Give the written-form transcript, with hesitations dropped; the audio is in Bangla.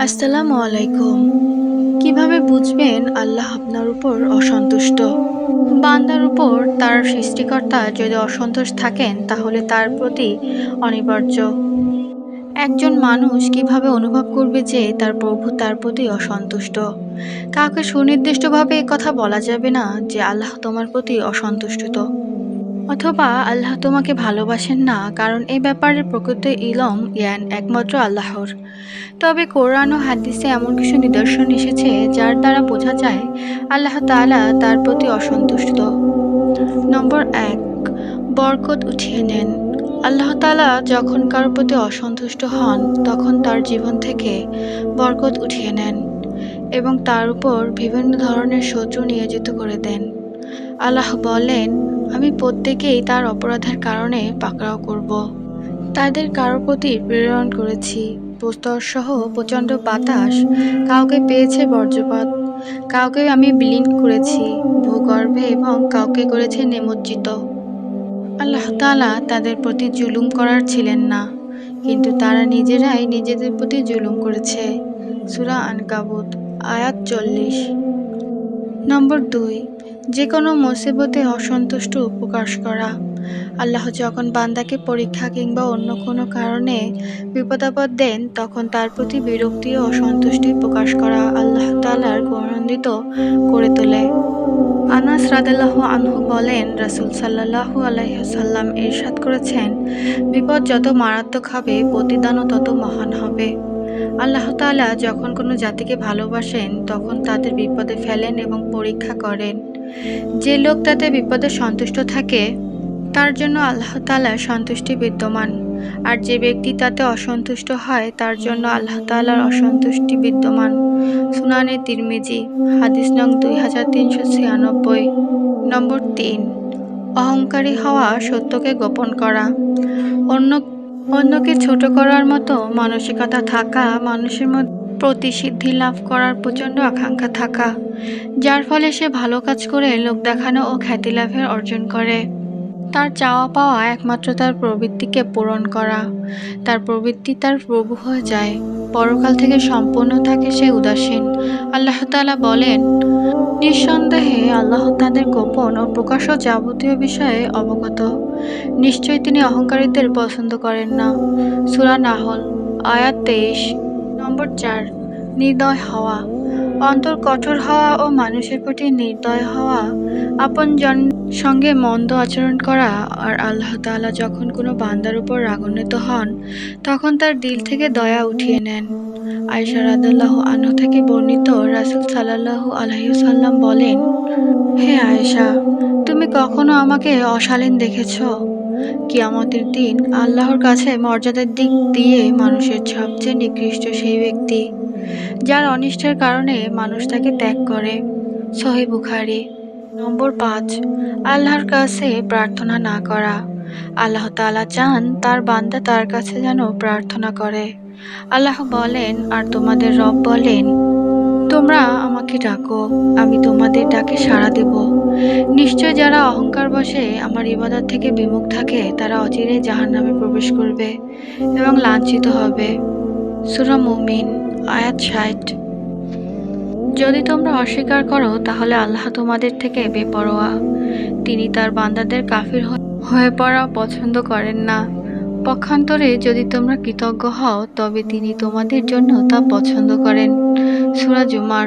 আসসালামু আলাইকুম। কিভাবে বুঝবেন আল্লাহ আপনার উপর অসন্তুষ্ট? বান্দার উপর তার সৃষ্টিকর্তা যদি অসন্তুষ্ট থাকেন তাহলে তার প্রতি অনিবার্য। একজন মানুষ কিভাবে অনুভব করবে যে তার প্রভু তার প্রতি অসন্তুষ্ট? কাউকে সুনির্দিষ্টভাবে কথা বলা যাবে না যে আল্লাহ তোমার প্রতি অসন্তুষ্ট, অথবা আল্লাহ তোমাকে ভালোবাসেন না, কারণ এই ব্যাপারে প্রকৃত জ্ঞান একমাত্র আল্লাহর। তবে কোরআন ও হাদিসে এমন কিছু নিদর্শন এসেছে যার দ্বারা বোঝা যায় আল্লাহ তাআলা তার প্রতি অসন্তুষ্ট। নম্বর ১, বরকত উঠিয়ে নেন। আল্লাহ তাআলা যখন কারো প্রতি অসন্তুষ্ট হন তখন তার জীবন থেকে বরকত উঠিয়ে নেন এবং তার উপর বিভিন্ন ধরনের শত্রু নিয়োজিত করে দেন। আল্লাহ বলেন, আমি প্রত্যেকেই তার অপরাধের কারণে পাকড়াও করব। তাদের কারো প্রতি প্রেরণ করেছি প্রস্তরসহ প্রচণ্ড বাতাস, কাউকে পেয়েছে বজ্রপাত, কাউকে আমি বিলীন করেছি ভূগর্ভে এবং কাউকে করেছে নিমজ্জিত। আল্লাহ তাআলা তাদের প্রতি জুলুম করার ছিলেন না, কিন্তু তারা নিজেরাই নিজেদের প্রতি জুলুম করেছে। সূরা আনকাবুত আয়াত ৪০। নম্বর ২, যে কোনো মুসিবতে অসন্তুষ্ট প্রকাশ করা। আল্লাহ যখন বান্দাকে পরীক্ষা কিংবা অন্য কোনো কারণে বিপদাপদ দেন তখন তার প্রতি বিরক্তি ও অসন্তুষ্টি প্রকাশ করা আল্লাহ তাআলার গৌরবান্বিত করে তোলে। আনাস রাদিয়াল্লাহু আনহু বলেন, রাসূল সাল্লাল্লাহু আলাইহি ওয়াসাল্লাম ইরশাদ করেছেন, বিপদ যত মারাত্মক হবে প্রতিদানও তত মহান হবে। আল্লাহ তাআলা যখন কোনো জাতিকে ভালোবাসেন তখন তাদের বিপদে ফেলেন এবং পরীক্ষা করেন। যে লোক তাদের বিপদে সন্তুষ্ট থাকে তার জন্য আল্লাহ তাআলার সন্তুষ্টি বিদ্যমান, আর যে ব্যক্তি তাতে অসন্তুষ্ট হয় তার জন্য আল্লাহ তাআলার অসন্তুষ্টি বিদ্যমান। সুনানে তিরমিজি হাদিস নং 2396। নম্বর ৩, অহংকারী হওয়া, সত্যকে গোপন করা। অন্যকে ছোট করার মতো মানসিকতা থাকা, মানুষের মধ্যে প্রতিসিদ্ধি লাভ করার প্রচণ্ড আকাঙ্ক্ষা থাকা, যার ফলে সে ভালো কাজ করে লোক দেখানো ও খ্যাতি লাভের অর্জন করে। তার চাওয়া পাওয়া একমাত্র তার প্রবৃত্তিকে পূরণ করা। তার প্রবৃত্তি তার প্রভু হয়ে যায়। পরকাল থেকে সম্পূর্ণ থাকে সে উদাসীন। আল্লাহ তাআলা বলেন, নিঃসন্দেহে আল্লাহ তাদের গোপন ও প্রকাশ্য যাবতীয় বিষয়ে অবগত। নিশ্চয়ই তিনি অহংকারীদের পছন্দ করেন না। সূরা নাহল আয়াত ২৩। নম্বর ৪, নির্দয় হওয়া। অন্তর কঠোর হওয়া ও মানুষের প্রতি নির্দয় হওয়া, আপনজন সঙ্গে মন্দ আচরণ করা। আর আল্লাহ তাআলা যখন কোনো বান্দার উপর রাগান্বিত হন তখন তার দিল থেকে দয়া উঠিয়ে নেন। আয়েশা রাদিয়াল্লাহু আনহা থেকে বর্ণিত, রাসূল সাল্লাল্লাহু আলাইহি ওয়াসাল্লাম বলেন, হে আয়েশা, তুমি কখনো আমাকে অশালীন দেখেছ? কিয়ামতের দিন আল্লাহর কাছে মর্যাদার দিক দিয়ে মানুষের সবচেয়ে নিকৃষ্ট সেই ব্যক্তি যার অনিষ্টের কারণে মানুষ তাকে ত্যাগ করে। সহিহ বুখারী। নম্বর ৫, আল্লাহর কাছে প্রার্থনা না করা। আল্লাহ তাআলা চান তার বান্দা তার কাছে যেন প্রার্থনা করে। আল্লাহ বলেন, আর তোমাদের রব বলেন, তোমরা আমাকে ডাকো, আমি তোমাদের ডাকে সাড়া দেব। নিশ্চয় যারা অহংকার বশে আমার ইবাদত থেকে বিমুখ থাকে তারা অচিরেই জাহান্নামে প্রবেশ করবে এবং লাঞ্ছিত হবে। সূরা মুমিন আয়াত ৬০। যদি তোমরা অস্বীকার করো তাহলে আল্লাহ তোমাদের থেকে বেপরোয়া। তিনি তার বান্দাদের কাফির হয়ে পড়া পছন্দ করেন না। পক্ষান্তরে যদি তোমরা কৃতজ্ঞ হও তবে তিনি তোমাদের জন্য তা পছন্দ করেন। সূরা জুমার